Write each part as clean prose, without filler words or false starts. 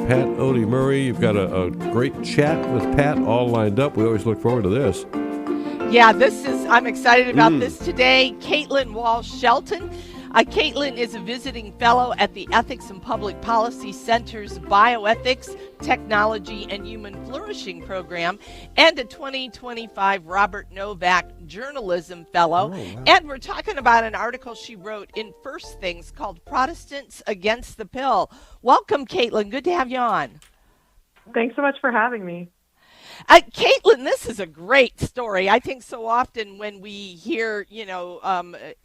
Pat Odie Murray. You've got a great chat with Pat all lined up. We always look forward to this. Yeah, I'm excited about this today. Katelyn Shelton. Katelyn is a visiting fellow at the Ethics and Public Policy Center's Bioethics, Technology, and Human Flourishing program, and a 2025 Robert Novak Journalism Fellow. Oh, wow. And we're talking about an article she wrote in First Things called Protestants Against the Pill. Welcome, Katelyn. Good to have you on. Thanks so much for having me. Katelyn, this is a great story. I think so often when we hear,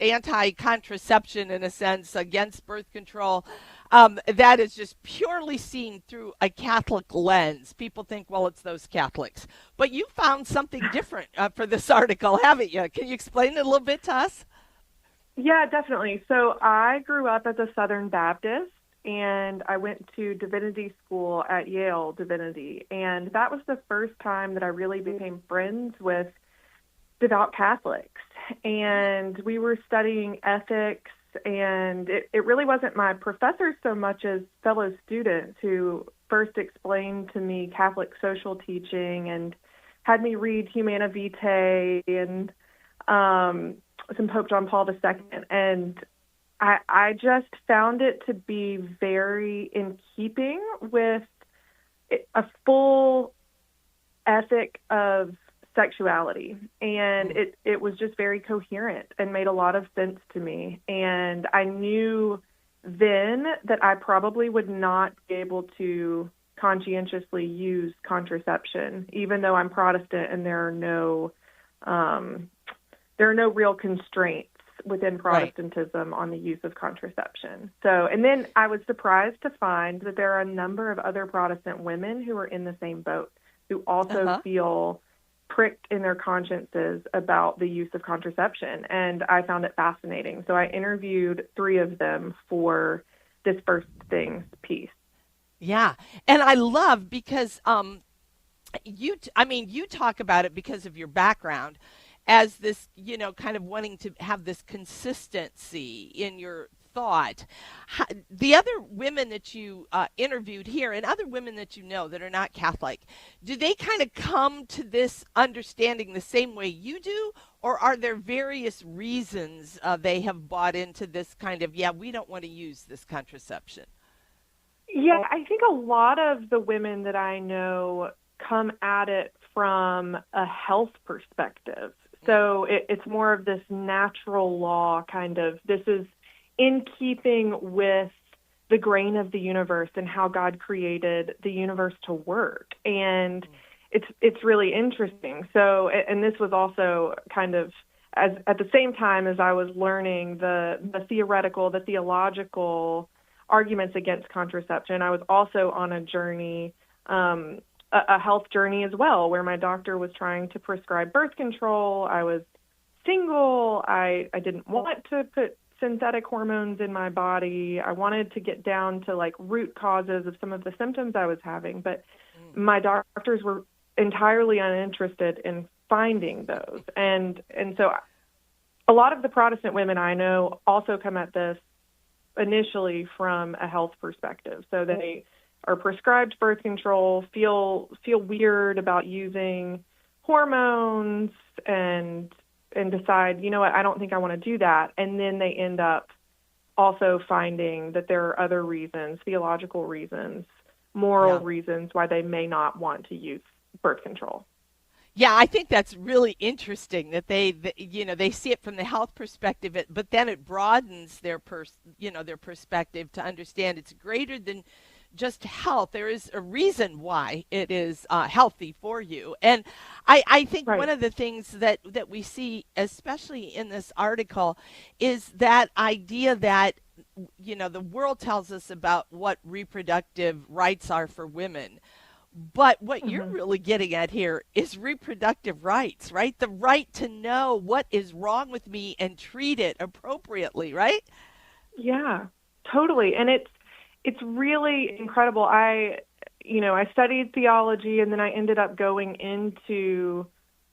anti-contraception, in a sense, against birth control, that is just purely seen through a Catholic lens. People think, well, it's those Catholics. But you found something different for this article, haven't you? Can you explain it a little bit to us? Yeah, definitely. So I grew up as a Southern Baptist, and I went to divinity school at Yale Divinity. And that was the first time that I really became friends with devout Catholics. And we were studying ethics, and it really wasn't my professors so much as fellow students who first explained to me Catholic social teaching and had me read Humana Vitae and some Pope John Paul II. And I just found it to be very in keeping with a full ethic of sexuality. And it was just very coherent and made a lot of sense to me. And I knew then that I probably would not be able to conscientiously use contraception, even though I'm Protestant and there are no real constraints within Protestantism on the use of contraception. So, and then I was surprised to find that there are a number of other Protestant women who are in the same boat, who also feel pricked in their consciences about the use of contraception. And I found it fascinating. So I interviewed 3 of them for this First Things piece. Yeah. And I love because you talk about it because of your background as this, kind of wanting to have this consistency in your thought. The other women that you interviewed here and other women that you know that are not Catholic, do they kind of come to this understanding the same way you do? Or are there various reasons they have bought into this kind of, we don't want to use this contraception? Yeah, I think a lot of the women that I know come at it from a health perspective. So it's more of this natural law kind of, this is in keeping with the grain of the universe and how God created the universe to work. And it's really interesting. So, and this was also kind of, as at the same time as I was learning the theological arguments against contraception, I was also on a journey, a health journey as well, where my doctor was trying to prescribe birth control. I was single. I didn't want to put synthetic hormones in my body. I wanted to get down to like root causes of some of the symptoms I was having, but my doctors were entirely uninterested in finding those. And so a lot of the Protestant women I know also come at this initially from a health perspective. So they are prescribed birth control, feel weird about using hormones, and decide, you know what, I don't think I want to do that. And then they end up also finding that there are other reasons, theological reasons, moral reasons why they may not want to use birth control. Yeah, I think that's really interesting that they see it from the health perspective, but then it broadens their perspective to understand it's greater than just health. There is a reason why it is healthy for you. And I think one of the things that we see, especially in this article, is that idea that, the world tells us about what reproductive rights are for women. But what you're really getting at here is reproductive rights, right? The right to know what is wrong with me and treat it appropriately, right? Yeah, totally. And it's really incredible. I studied theology, and then I ended up going into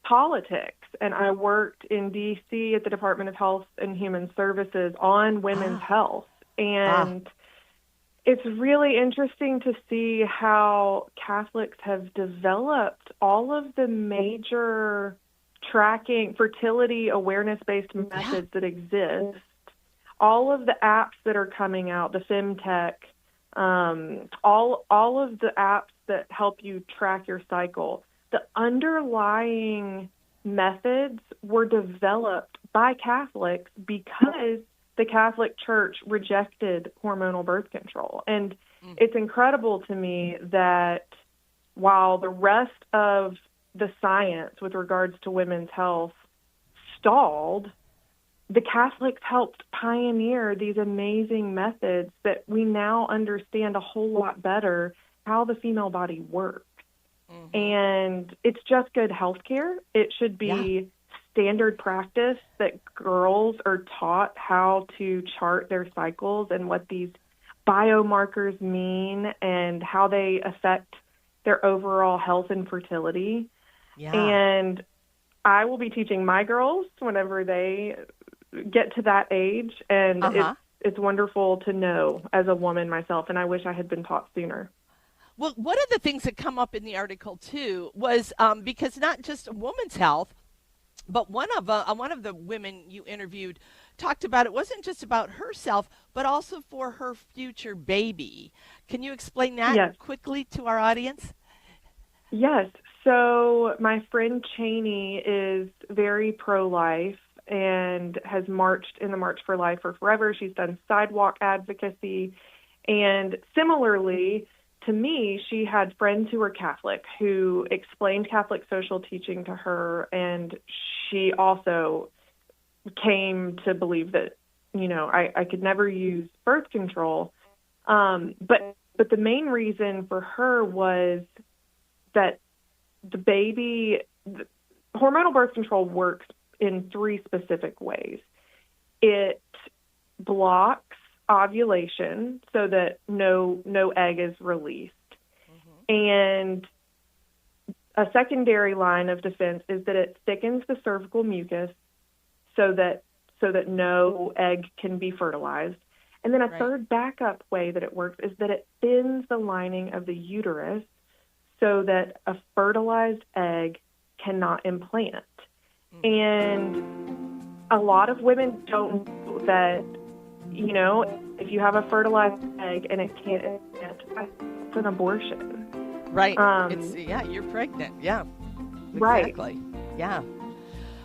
politics, and I worked in D.C. at the Department of Health and Human Services on women's health. And It's really interesting to see how Catholics have developed all of the major tracking, fertility awareness-based methods that exist, all of the apps that are coming out, the FemTech, all of the apps that help you track your cycle. The underlying methods were developed by Catholics because the Catholic Church rejected hormonal birth control. And it's incredible to me that while the rest of the science with regards to women's health stalled, the Catholics helped pioneer these amazing methods that we now understand a whole lot better how the female body works. And it's just good healthcare. It should be standard practice that girls are taught how to chart their cycles and what these biomarkers mean and how they affect their overall health and fertility. And I will be teaching my girls whenever they get to that age, and it's wonderful to know as a woman myself, and I wish I had been taught sooner. Well, one of the things that come up in the article too was because not just a woman's health, but one of the women you interviewed talked about it wasn't just about herself, but also for her future baby. Can you explain that quickly to our audience? Yes. So my friend Cheney is very pro-life and has marched in the March for Life for Forever. She's done sidewalk advocacy. And similarly to me, she had friends who were Catholic who explained Catholic social teaching to her. And she also came to believe that, I could never use birth control. But the main reason for her was that hormonal birth control works in 3 specific ways. It blocks ovulation so that no egg is released. And a secondary line of defense is that it thickens the cervical mucus so that no egg can be fertilized. And then a third backup way that it works is that it thins the lining of the uterus so that a fertilized egg cannot implant. And a lot of women don't know that, if you have a fertilized egg and it can't implant, it's an abortion. Right. You're pregnant. Yeah. Exactly. Right. Yeah.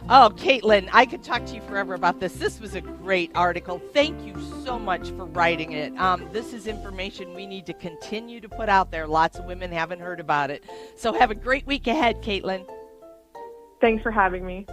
Oh, Katelyn, I could talk to you forever about this. This was a great article. Thank you so much for writing it. This is information we need to continue to put out there. Lots of women haven't heard about it. So have a great week ahead, Katelyn. Thanks for having me.